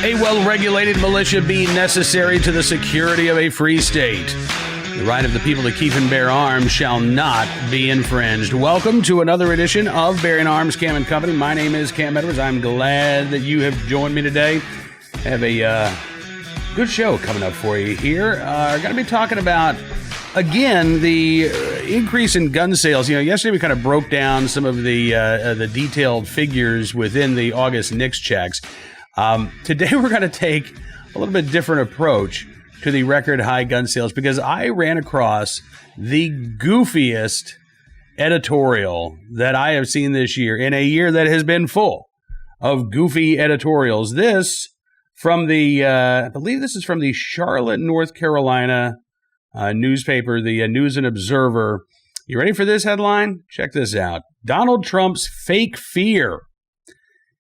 A well-regulated militia being necessary to the security of a free state. The right of the people to keep and bear arms shall not be infringed. Welcome to another edition of Bearing Arms, Cam and Company. My name is Cam Edwards. I'm glad that you have joined me today. I have a good show coming up for you here. We're going to be talking about, again, the increase in gun sales. You know, yesterday we kind of broke down some of the detailed figures within the August NICS checks. Today we're going to take a little bit different approach to the record high gun sales because I ran across the goofiest editorial that I have seen this year in a year that has been full of goofy editorials. This from the, I believe this is from the Charlotte, North Carolina newspaper, the News and Observer. You ready for this headline? Check this out. Donald Trump's fake fear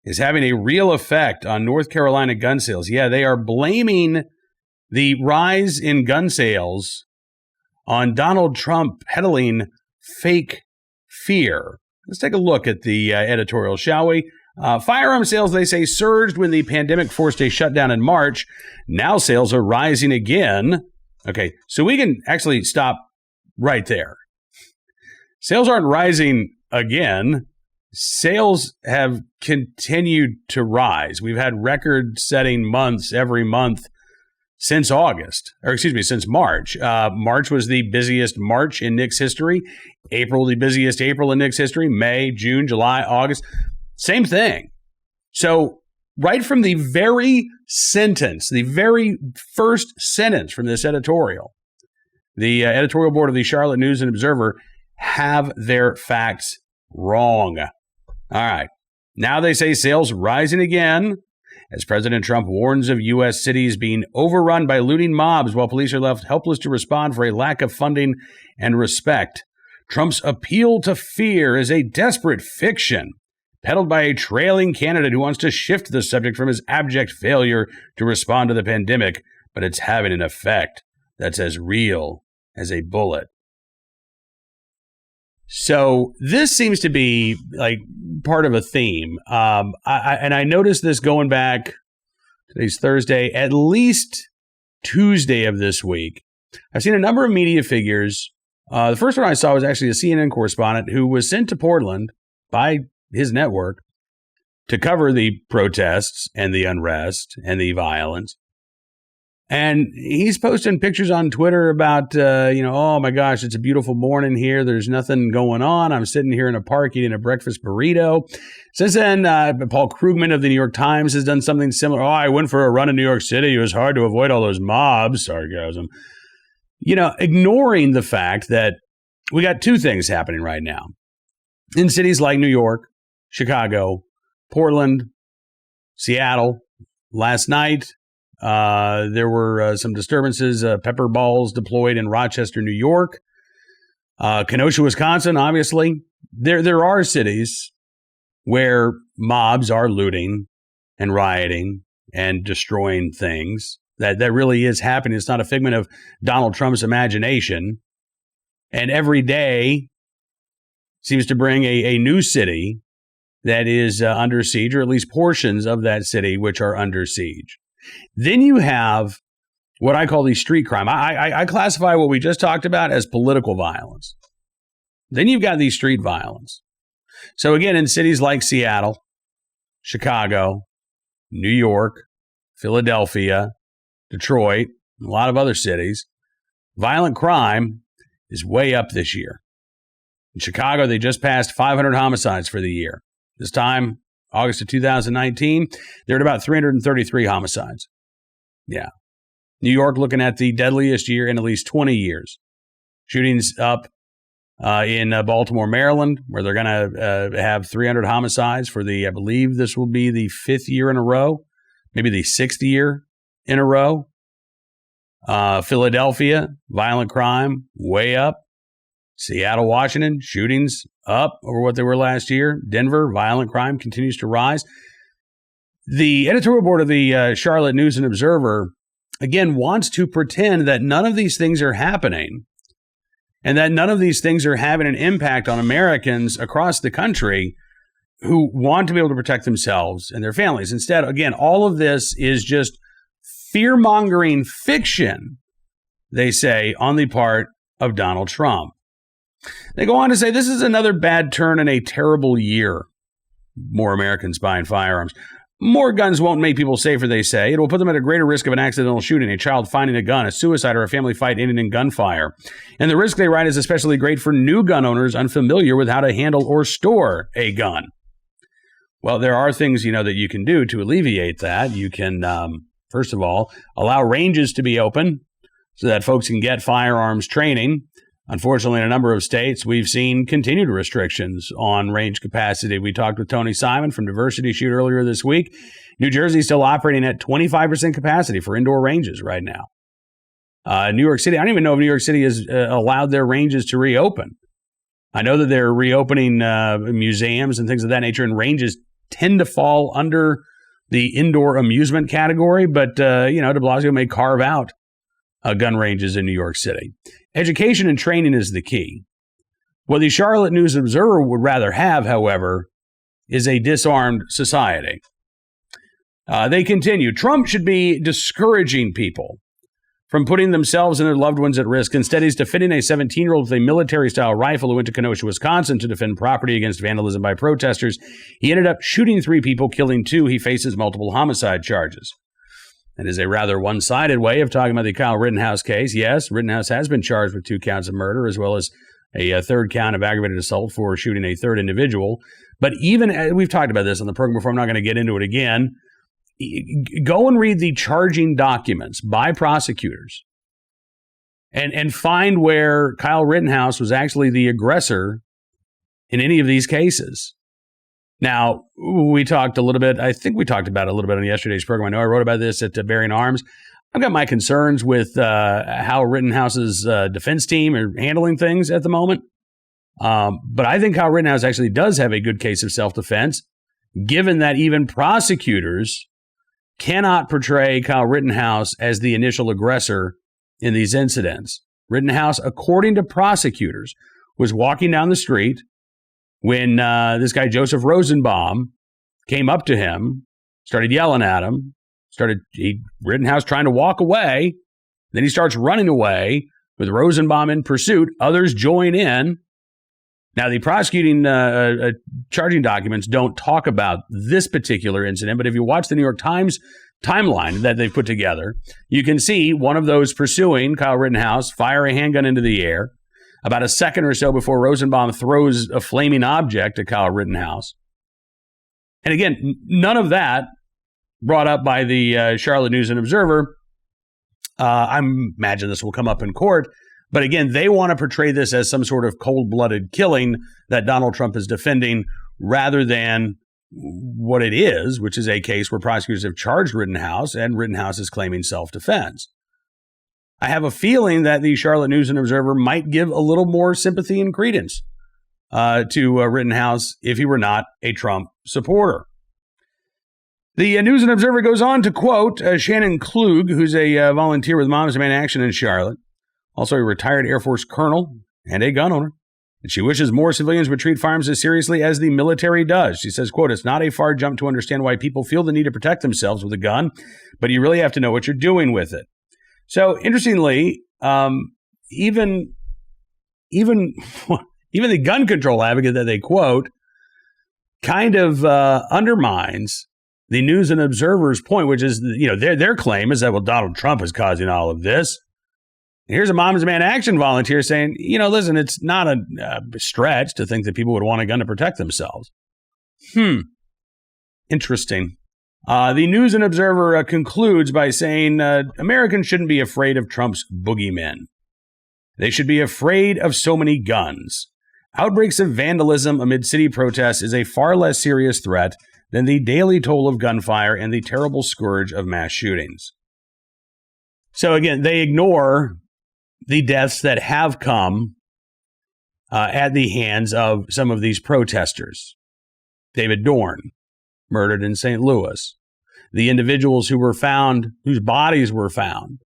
is having a real effect on North Carolina gun sales. Yeah, they are blaming the rise in gun sales on Donald Trump peddling fake fear. Let's take a look at the editorial, shall we? Firearm sales, they say, surged when the pandemic forced a shutdown in March. Now sales are rising again. Okay, so we can actually stop right there. Sales aren't rising again. Sales have continued to rise. We've had record-setting months every month since since March. March was the busiest March in NICS history. April, the busiest April in NICS history. May, June, July, August, same thing. So right from the very sentence, the very first sentence from this editorial, the editorial board of the Charlotte News and Observer have their facts wrong. All right. Now they say sales rising again as President Trump warns of U.S. cities being overrun by looting mobs while police are left helpless to respond for a lack of funding and respect. Trump's appeal to fear is a desperate fiction peddled by a trailing candidate who wants to shift the subject from his abject failure to respond to the pandemic, but it's having an effect that's as real as a bullet. So this seems to be like part of a theme. I noticed this going back, today's Thursday, at least Tuesday of this week. I've seen a number of media figures. The first one I saw was actually a CNN correspondent who was sent to Portland by his network to cover the protests and the unrest and the violence. And he's posting pictures on Twitter about, oh my gosh, it's a beautiful morning here. There's nothing going on. I'm sitting here in a park eating a breakfast burrito. Since then, Paul Krugman of the New York Times has done something similar. Oh, I went for a run in New York City. It was hard to avoid all those mobs. Sarcasm. Ignoring the fact that we got two things happening right now. In cities like New York, Chicago, Portland, Seattle, last night, there were some disturbances, pepper balls deployed in Rochester, New York, Kenosha, Wisconsin. Obviously, there are cities where mobs are looting and rioting and destroying things. That really is happening. It's not a figment of Donald Trump's imagination. And every day seems to bring a new city that is under siege, or at least portions of that city which are under siege. Then you have what I call the street crime. I classify what we just talked about as political violence. Then you've got the street violence. So again, in cities like Seattle, Chicago, New York, Philadelphia, Detroit, and a lot of other cities, violent crime is way up this year. In Chicago, they just passed 500 homicides for the year. This time, August of 2019, they're at about 333 homicides. Yeah. New York looking at the deadliest year in at least 20 years. Shootings up in Baltimore, Maryland, where they're going to have 300 homicides for I believe this will be the 5th year in a row, maybe the 6th year in a row. Philadelphia, violent crime, way up. Seattle, Washington, shootings up over what they were last year. Denver, violent crime continues to rise. The editorial board of the Charlotte News and Observer, again, wants to pretend that none of these things are happening and that none of these things are having an impact on Americans across the country who want to be able to protect themselves and their families. Instead, again, all of this is just fear-mongering fiction, they say, on the part of Donald Trump. They go on to say this is another bad turn in a terrible year. More Americans buying firearms. More guns won't make people safer, they say. It will put them at a greater risk of an accidental shooting, a child finding a gun, a suicide, or a family fight ending in gunfire. And the risk they write is especially great for new gun owners unfamiliar with how to handle or store a gun. Well, there are things, that you can do to alleviate that. You can, first of all, allow ranges to be open so that folks can get firearms training. Unfortunately, in a number of states, we've seen continued restrictions on range capacity. We talked with Tony Simon from Diversity Shoot earlier this week. New Jersey is still operating at 25% capacity for indoor ranges right now. New York City, I don't even know if New York City has allowed their ranges to reopen. I know that they're reopening museums and things of that nature, and ranges tend to fall under the indoor amusement category, but, de Blasio may carve out gun ranges in New York City. Education and training is the key. What the Charlotte News Observer would rather have, however, is a disarmed society. They continue, Trump should be discouraging people from putting themselves and their loved ones at risk. Instead, he's defending a 17-year-old with a military-style rifle who went to Kenosha, Wisconsin to defend property against vandalism by protesters. He ended up shooting 3 people, killing 2. He faces multiple homicide charges. That is a rather one-sided way of talking about the Kyle Rittenhouse case. Yes, Rittenhouse has been charged with 2 counts of murder, as well as a 3rd count of aggravated assault for shooting a 3rd individual. But even, we've talked about this on the program before, I'm not going to get into it again. Go and read the charging documents by prosecutors and find where Kyle Rittenhouse was actually the aggressor in any of these cases. Now, we talked a little bit, I think we talked about it a little bit on yesterday's program. I know I wrote about this at Bearing Arms. I've got my concerns with how Rittenhouse's defense team are handling things at the moment. But I think Kyle Rittenhouse actually does have a good case of self-defense, given that even prosecutors cannot portray Kyle Rittenhouse as the initial aggressor in these incidents. Rittenhouse, according to prosecutors, was walking down the street when this guy, Joseph Rosenbaum, came up to him, started yelling at him, Rittenhouse trying to walk away. Then he starts running away with Rosenbaum in pursuit. Others join in. Now, the prosecuting charging documents don't talk about this particular incident, but if you watch the New York Times timeline that they've put together, you can see one of those pursuing Kyle Rittenhouse fire a handgun into the air about a second or so before Rosenbaum throws a flaming object at Kyle Rittenhouse. And again, none of that brought up by the Charlotte News and Observer. I imagine this will come up in court. But again, they want to portray this as some sort of cold-blooded killing that Donald Trump is defending rather than what it is, which is a case where prosecutors have charged Rittenhouse and Rittenhouse is claiming self-defense. I have a feeling that the Charlotte News and Observer might give a little more sympathy and credence to Rittenhouse if he were not a Trump supporter. The News and Observer goes on to quote Shannon Klug, who's a volunteer with Moms Demand Action in Charlotte, also a retired Air Force colonel and a gun owner. And she wishes more civilians would treat firearms as seriously as the military does. She says, quote, it's not a far jump to understand why people feel the need to protect themselves with a gun, but you really have to know what you're doing with it. So, interestingly, even the gun control advocate that they quote kind of undermines the News and Observer's point, which is, their claim is that, well, Donald Trump is causing all of this. And here's a Moms Demand Action volunteer saying, listen, it's not a stretch to think that people would want a gun to protect themselves. Interesting. The News and Observer concludes by saying Americans shouldn't be afraid of Trump's boogeymen. They should be afraid of so many guns. Outbreaks of vandalism amid city protests is a far less serious threat than the daily toll of gunfire and the terrible scourge of mass shootings. So again, they ignore the deaths that have come at the hands of some of these protesters. David Dorn, murdered in St. Louis. The individuals who were found, whose bodies were found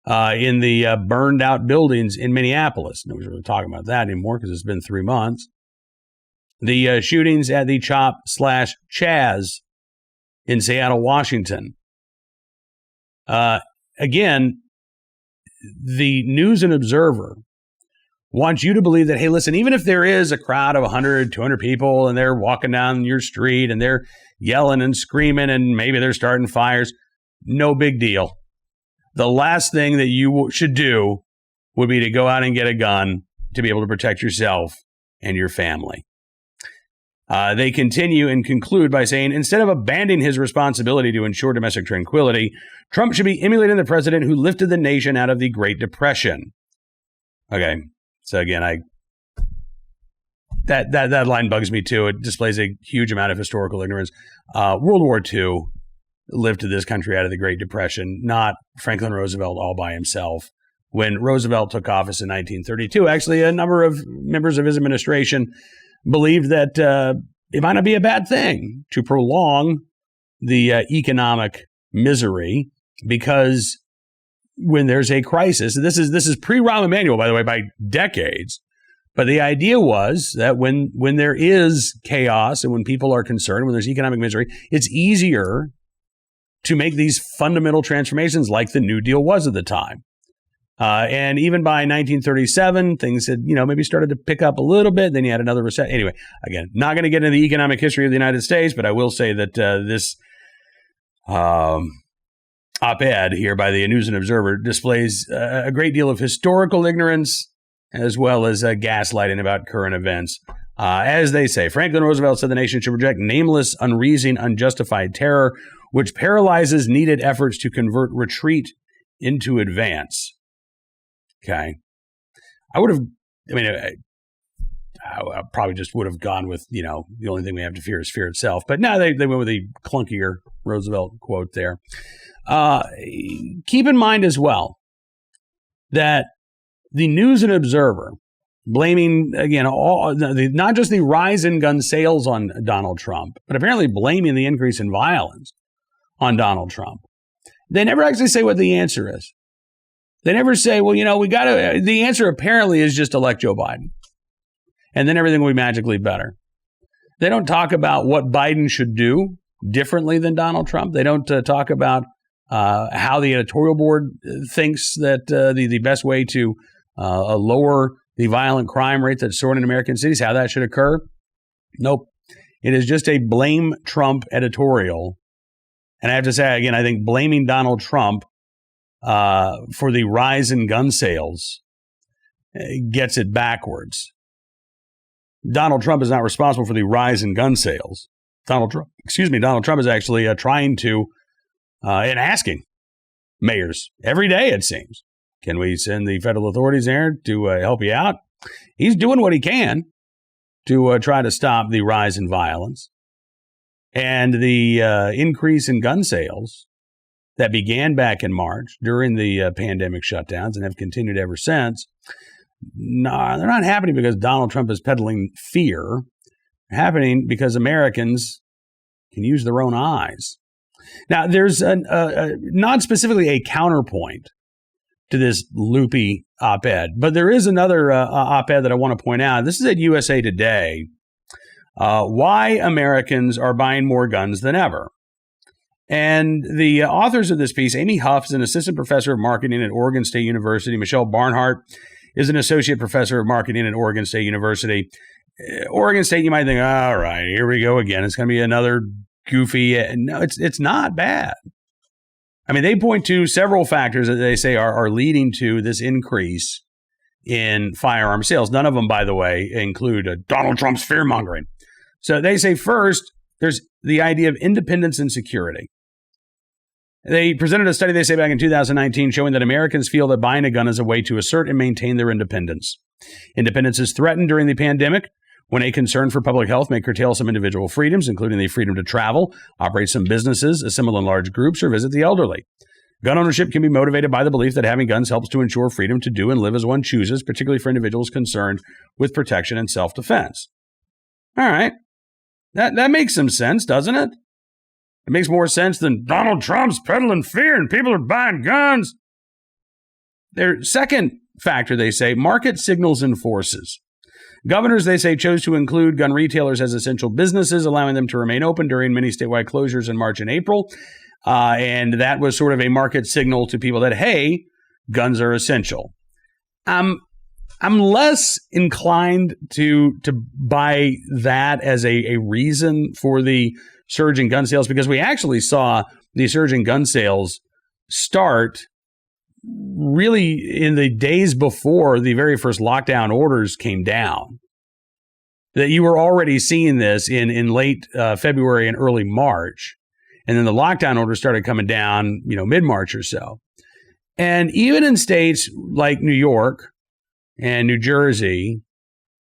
in the burned out buildings in Minneapolis. Nobody's really talking about that anymore because it's been 3 months. The shootings at the Chop/Chaz in Seattle, Washington. Again, the News and Observer wants you to believe that, hey, listen, even if there is a crowd of 100, 200 people and they're walking down your street and they're yelling and screaming and maybe they're starting fires, no big deal. The last thing that you should do would be to go out and get a gun to be able to protect yourself and your family. They continue and conclude by saying, instead of abandoning his responsibility to ensure domestic tranquility, Trump should be emulating the president who lifted the nation out of the Great Depression. Okay, so again, that line bugs me too. It displays a huge amount of historical ignorance. World War II lifted this country out of the Great Depression, not Franklin Roosevelt all by himself. When Roosevelt took office in 1932, actually a number of members of his administration believed that it might not be a bad thing to prolong the economic misery, because when there's a crisis, this is pre-Rahm Emanuel, by the way, by decades. But the idea was that when there is chaos and when people are concerned, when there's economic misery, it's easier to make these fundamental transformations like the New Deal was at the time. And even by 1937, things had, maybe started to pick up a little bit. Then you had another recession. Anyway, again, not going to get into the economic history of the United States, but I will say that this op-ed here by the News and Observer displays a great deal of historical ignorance as well as gaslighting about current events. As they say, Franklin Roosevelt said the nation should reject nameless, unreasoning, unjustified terror, which paralyzes needed efforts to convert retreat into advance. Okay. I probably just would have gone with, the only thing we have to fear is fear itself. But no, they went with a clunkier Roosevelt quote there. Keep in mind as well that the News and Observer blaming, again, not just the rise in gun sales on Donald Trump, but apparently blaming the increase in violence on Donald Trump. They never actually say what the answer is. They never say, well, the answer apparently is just elect Joe Biden. And then everything will be magically better. They don't talk about what Biden should do differently than Donald Trump. They don't talk about how the editorial board thinks that the best way to lower the violent crime rate that's soaring in American cities, how that should occur. Nope. It is just a blame Trump editorial. And I have to say, again, I think blaming Donald Trump for the rise in gun sales gets it backwards. Donald Trump is not responsible for the rise in gun sales. Donald Trump is actually trying to and asking mayors every day, it seems, can we send the federal authorities there to help you out? He's doing what he can to try to stop the rise in violence. And the increase in gun sales that began back in March during the pandemic shutdowns and have continued ever since, no, they're not happening because Donald Trump is peddling fear. They're happening because Americans can use their own eyes. Now, there's not specifically a counterpoint to this loopy op-ed, but there is another op-ed that I want to point out. This is at USA Today. Why Americans are buying more guns than ever. And the authors of this piece, Amy Huff is an assistant professor of marketing at Oregon State University. Michelle Barnhart is an associate professor of marketing at Oregon State University. Oregon State, you might think, all right, here we go again. It's going to be another goofy. No, it's not bad. I mean, they point to several factors that they say are leading to this increase in firearm sales. None of them, by the way, include Donald Trump's fear-mongering. So they say first, there's the idea of independence and security. They presented a study, they say, back in 2019, showing that Americans feel that buying a gun is a way to assert and maintain their independence. Independence is threatened during the pandemic when a concern for public health may curtail some individual freedoms, including the freedom to travel, operate some businesses, assemble in large groups, or visit the elderly. Gun ownership can be motivated by the belief that having guns helps to ensure freedom to do and live as one chooses, particularly for individuals concerned with protection and self-defense. All right. That makes some sense, doesn't it? It makes more sense than Donald Trump's peddling fear and people are buying guns. Their second factor, they say, market signals and forces. Governors, they say, chose to include gun retailers as essential businesses, allowing them to remain open during many statewide closures in March and April. And that was sort of a market signal to people that, hey, guns are essential. I'm less inclined to buy that as a reason for the surge in gun sales, because we actually saw the surge in gun sales start really in the days before the very first lockdown orders came down. That you were already seeing this in late February and early March. And then the lockdown orders started coming down, mid-March or so. And even in states like New York and New Jersey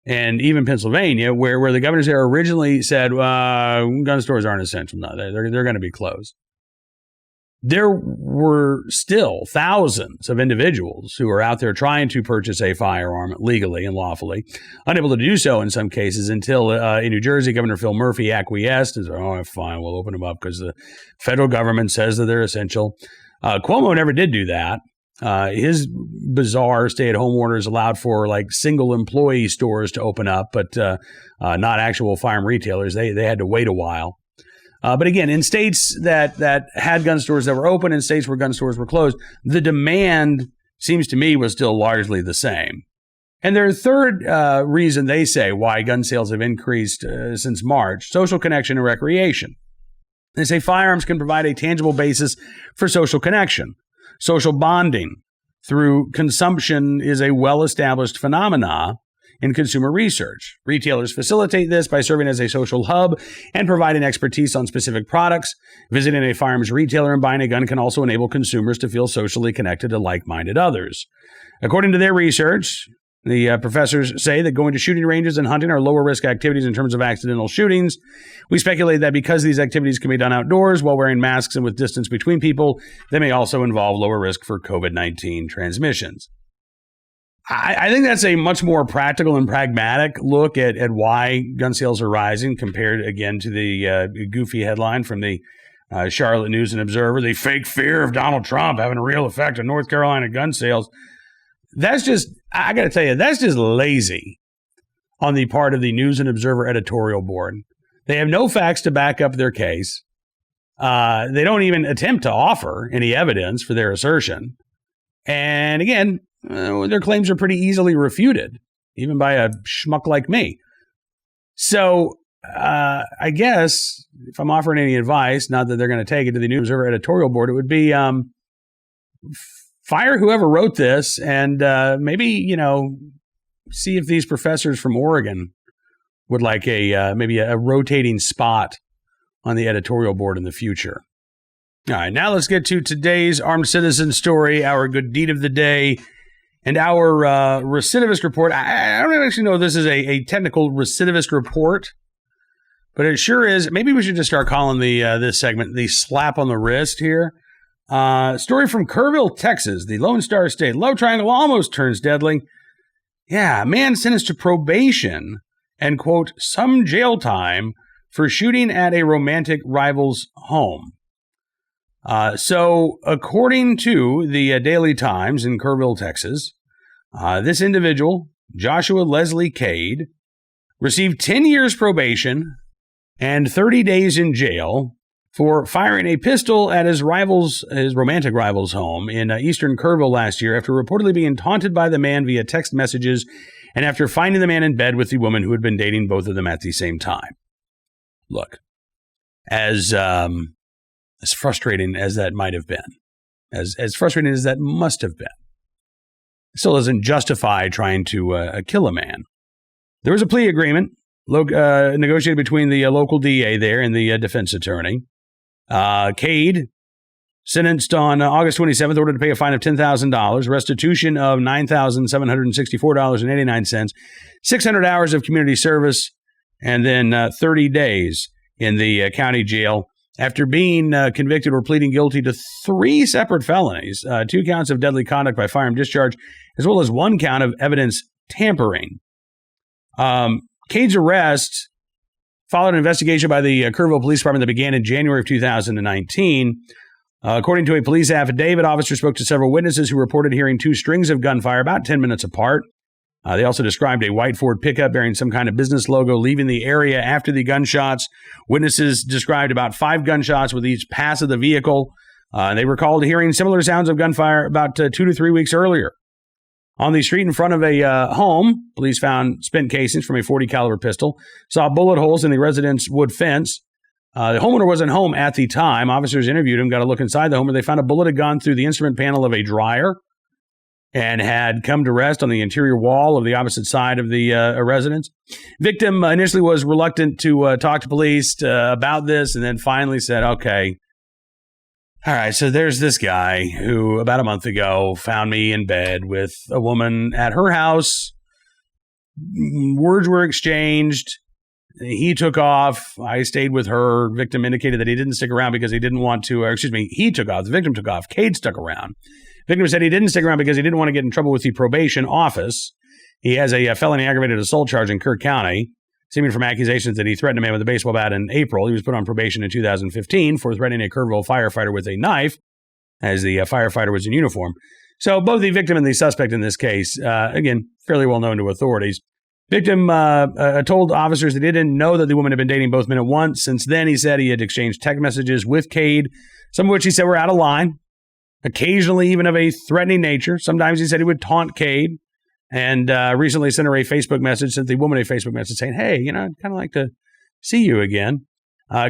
and even Pennsylvania, where the governors there originally said, gun stores aren't essential. No, they're going to be closed. There were still thousands of individuals who are out there trying to purchase a firearm legally and lawfully, unable to do so in some cases until in New Jersey, Governor Phil Murphy acquiesced and said, fine, we'll open them up because the federal government says that they're essential. Cuomo never did do that. His bizarre stay-at-home orders allowed for like single employee stores to open up, but not actual firearm retailers. They had to wait a while. But again, in states that had gun stores that were open and states where gun stores were closed, the demand seems to me was still largely the same. And their third reason they say why gun sales have increased since March, social connection and recreation. They say firearms can provide a tangible basis for social connection. Social bonding through consumption is a well-established phenomena in consumer research. Retailers facilitate this by serving as a social hub and providing expertise on specific products. Visiting a firearms retailer and buying a gun can also enable consumers to feel socially connected to like-minded others. According to their research, the professors say that going to shooting ranges and hunting are lower risk activities in terms of accidental shootings. We speculate that because these activities can be done outdoors while wearing masks and with distance between people, they may also involve lower risk for COVID-19 transmissions. I think that's a much more practical and pragmatic look at why gun sales are rising compared, again, to the goofy headline from the Charlotte News and Observer, the fake fear of Donald Trump having a real effect on North Carolina gun sales. That's just, I got to tell you, that's just lazy on the part of the News and Observer editorial board. They have no facts to back up their case. They don't even attempt to offer any evidence for their assertion. And again, their claims are pretty easily refuted, even by a schmuck like me. So I guess if I'm offering any advice, not that they're going to take it to the News Observer editorial board, it would be fire whoever wrote this and maybe, see if these professors from Oregon would like maybe a rotating spot on the editorial board in the future. All right, now let's get to today's armed citizen story, our good deed of the day. And our recidivist report, I don't actually know if this is a technical recidivist report, but it sure is. Maybe we should just start calling this segment the slap on the wrist here. Story from Kerrville, Texas, the Lone Star State. Love triangle almost turns deadly. Yeah, man sentenced to probation and, quote, some jail time for shooting at a romantic rival's home. So, according to the Daily Times in Kerrville, Texas, this individual, Joshua Leslie Cade, received 10 years probation and 30 days in jail for firing a pistol at his romantic rival's home in eastern Kerrville last year after reportedly being taunted by the man via text messages and after finding the man in bed with the woman who had been dating both of them at the same time. Look, as frustrating as that might have been, as frustrating as that must have been, it still doesn't justify trying to kill a man. There was a plea agreement negotiated between the local DA there and the defense attorney. Cade, sentenced on August 27th, ordered to pay a fine of $10,000, restitution of $9,764.89, 600 hours of community service, and then 30 days in the county jail after being convicted or pleading guilty to 3 separate felonies, 2 counts of deadly conduct by firearm discharge, as well as 1 count of evidence tampering. Cade's arrest followed an investigation by the Kerrville Police Department that began in January of 2019. According to a police affidavit, officers spoke to several witnesses who reported hearing 2 strings of gunfire about 10 minutes apart. They also described a white Ford pickup bearing some kind of business logo leaving the area after the gunshots. Witnesses described about 5 gunshots with each pass of the vehicle. They recalled hearing similar sounds of gunfire about 2 to 3 weeks earlier. On the street in front of a home, police found spent casings from a .40 caliber pistol, saw bullet holes in the resident's wood fence. The homeowner wasn't home at the time. Officers interviewed him, got a look inside the home, and they found a bullet had gone through the instrument panel of a dryer and had come to rest on the interior wall of the opposite side of the residence. Victim initially was reluctant to talk to police about this, and then finally said, okay, all right, so there's this guy who about a month ago found me in bed with a woman at her house. Words were exchanged. He took off. I stayed with her. Victim indicated that he didn't stick around because he didn't want to, he took off. The victim took off. Cade stuck around. Victim said he didn't stick around because he didn't want to get in trouble with the probation office. He has a felony aggravated assault charge in Kirk County, stemming from accusations that he threatened a man with a baseball bat in April. He was put on probation in 2015 for threatening a Kerrville firefighter with a knife, as the firefighter was in uniform. So both the victim and the suspect in this case, again, fairly well known to authorities. Victim told officers that he didn't know that the woman had been dating both men at once. Since then, he said he had exchanged text messages with Cade, some of which he said were out of line, occasionally even of a threatening nature. Sometimes he said he would taunt Cade. And recently sent her a Facebook message, sent the woman a Facebook message saying, hey, I'd kind of like to see you again.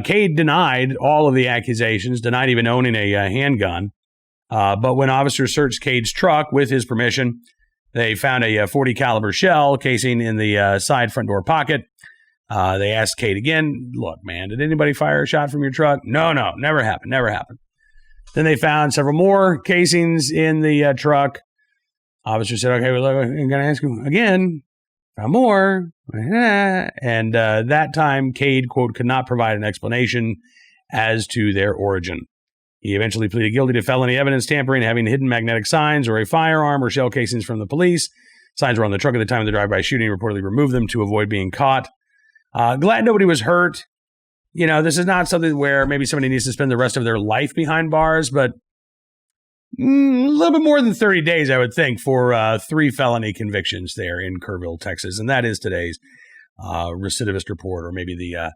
Cade denied all of the accusations, denied even owning a handgun. But when officers searched Cade's truck with his permission, they found a .40 caliber shell casing in the side front door pocket. They asked Cade again, look, man, did anybody fire a shot from your truck? No, never happened. Then they found several more casings in the truck. Officer said, okay, well, I'm going to ask you again, found more. And that time, Cade, quote, could not provide an explanation as to their origin. He eventually pleaded guilty to felony evidence tampering, having hidden magnetic signs or a firearm or shell casings from the police. Signs were on the truck at the time of the drive-by shooting. He reportedly removed them to avoid being caught. Glad nobody was hurt. This is not something where maybe somebody needs to spend the rest of their life behind bars, but a little bit more than 30 days, I would think, for 3 felony convictions there in Kerrville, Texas. And that is today's recidivist report, or maybe the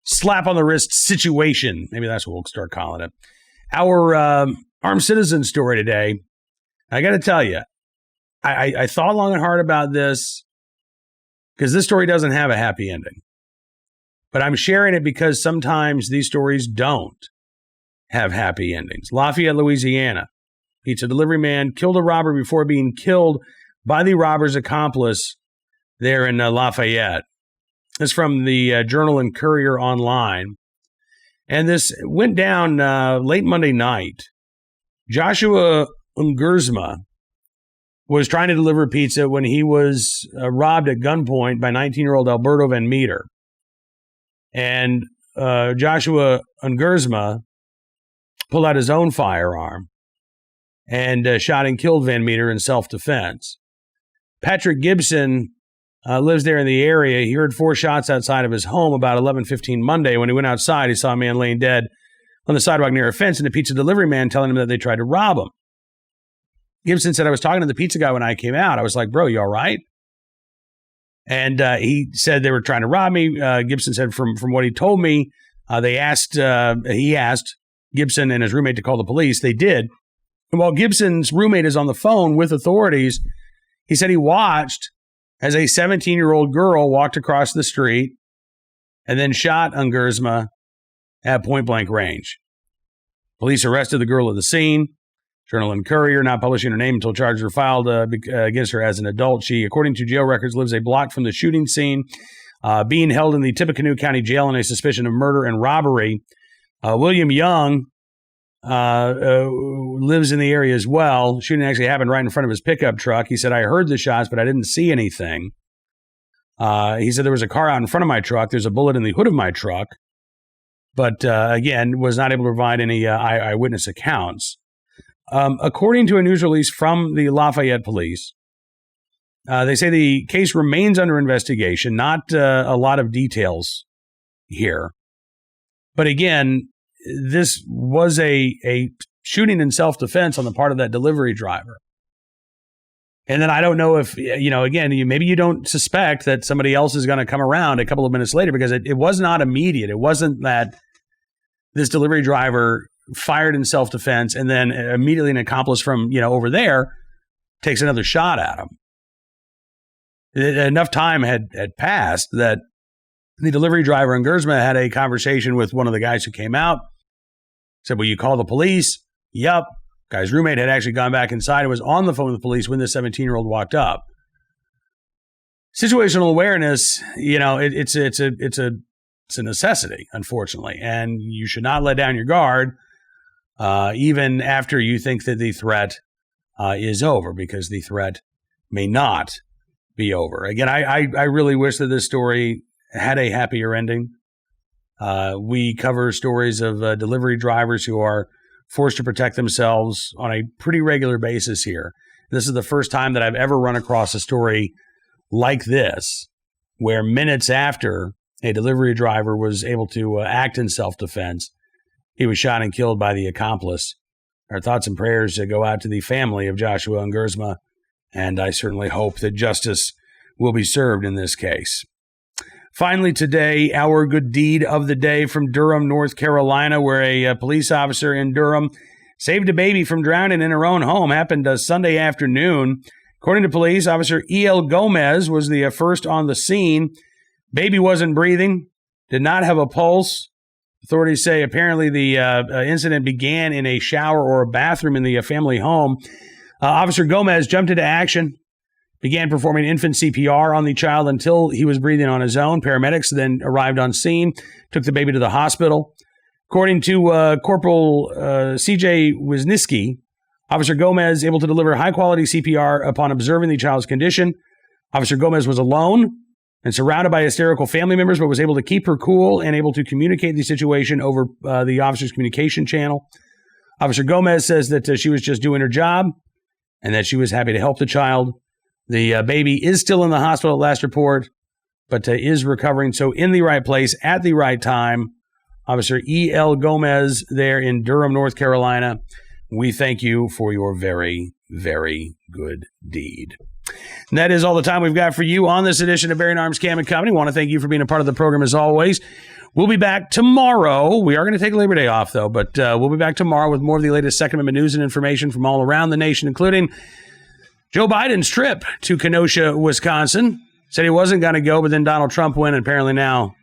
slap on the wrist situation. Maybe that's what we'll start calling it. Our armed citizen story today, I got to tell you, I thought long and hard about this because this story doesn't have a happy ending. But I'm sharing it because sometimes these stories don't have happy endings. Lafayette, Louisiana. Pizza delivery man killed a robber before being killed by the robber's accomplice there in Lafayette. This is from the Journal and Courier Online. And this went down late Monday night. Joshua Ungersma was trying to deliver pizza when he was robbed at gunpoint by 19-year-old Alberto Van Meter. And Joshua Ungersma pulled out his own firearm and shot and killed Van Meter in self-defense. Patrick Gibson lives there in the area. He heard 4 shots outside of his home about 11:15 Monday. When he went outside, he saw a man laying dead on the sidewalk near a fence and a pizza delivery man telling him that they tried to rob him. Gibson said, I was talking to the pizza guy when I came out. I was like, bro, you all right? And he said they were trying to rob me. Gibson said from what he told me, he asked Gibson and his roommate to call the police. They did. And while Gibson's roommate is on the phone with authorities, he said he watched as a 17-year-old girl walked across the street and then shot Ungersma at point-blank range. Police arrested the girl at the scene. Journal and Courier not publishing her name until charges were filed against her as an adult. She, according to jail records, lives a block from the shooting scene, being held in the Tippecanoe County Jail on a suspicion of murder and robbery. William Young lives in the area as well. Shooting actually happened right in front of his pickup truck. He said, I heard the shots, but I didn't see anything. He said there was a car out in front of my truck. There's a bullet in the hood of my truck. But again, was not able to provide any eyewitness accounts. According to a news release from the Lafayette police, they say the case remains under investigation. Not a lot of details here. But again, this was a shooting in self-defense on the part of that delivery driver. And then I don't know if, again, maybe you don't suspect that somebody else is going to come around a couple of minutes later, because it was not immediate. It wasn't that this delivery driver fired in self-defense and then immediately an accomplice from, over there takes another shot at him. Enough time had passed that the delivery driver in Gersma had a conversation with one of the guys who came out. Said, will you call the police? Yup. Guy's roommate had actually gone back inside and was on the phone with the police when the 17-year-old walked up. Situational awareness, it's a necessity, unfortunately, and you should not let down your guard, even after you think that the threat is over, because the threat may not be over. Again, I really wish that this story had a happier ending. We cover stories of delivery drivers who are forced to protect themselves on a pretty regular basis here. This is the first time that I've ever run across a story like this, where minutes after a delivery driver was able to act in self-defense, he was shot and killed by the accomplice. Our thoughts and prayers go out to the family of Joshua and Gersma, and I certainly hope that justice will be served in this case. Finally today, our good deed of the day from Durham, North Carolina, where a police officer in Durham saved a baby from drowning in her own home. Happened Sunday afternoon. According to police, Officer E.L. Gomez was the first on the scene. Baby wasn't breathing, did not have a pulse. Authorities say apparently the incident began in a shower or a bathroom in the family home. Officer Gomez jumped into action, began performing infant CPR on the child until he was breathing on his own. Paramedics then arrived on scene, took the baby to the hospital. According to Corporal C.J. Wisniewski, Officer Gomez able to deliver high-quality CPR upon observing the child's condition. Officer Gomez was alone and surrounded by hysterical family members, but was able to keep her cool and able to communicate the situation over the officer's communication channel. Officer Gomez says that she was just doing her job and that she was happy to help the child. The baby is still in the hospital at last report, but is recovering. So in the right place at the right time, Officer E.L. Gomez there in Durham, North Carolina, we thank you for your very, very good deed. And that is all the time we've got for you on this edition of Bearing Arms Cam & Company. Want to thank you for being a part of the program as always. We'll be back tomorrow. We are going to take Labor Day off, though, but we'll be back tomorrow with more of the latest Second Amendment news and information from all around the nation, including Joe Biden's trip to Kenosha, Wisconsin. Said he wasn't going to go, but then Donald Trump went, and apparently now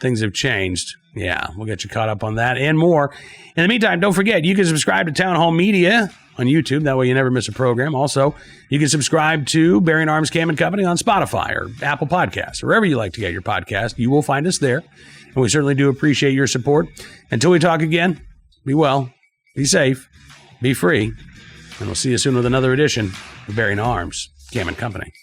things have changed. Yeah, we'll get you caught up on that and more. In the meantime, don't forget, you can subscribe to Town Hall Media on YouTube. That way you never miss a program. Also, you can subscribe to Bearing Arms Cam & Company on Spotify or Apple Podcasts, or wherever you like to get your podcast. You will find us there, and we certainly do appreciate your support. Until we talk again, be well, be safe, be free, and we'll see you soon with another edition of Bearing Arms Cam & Company.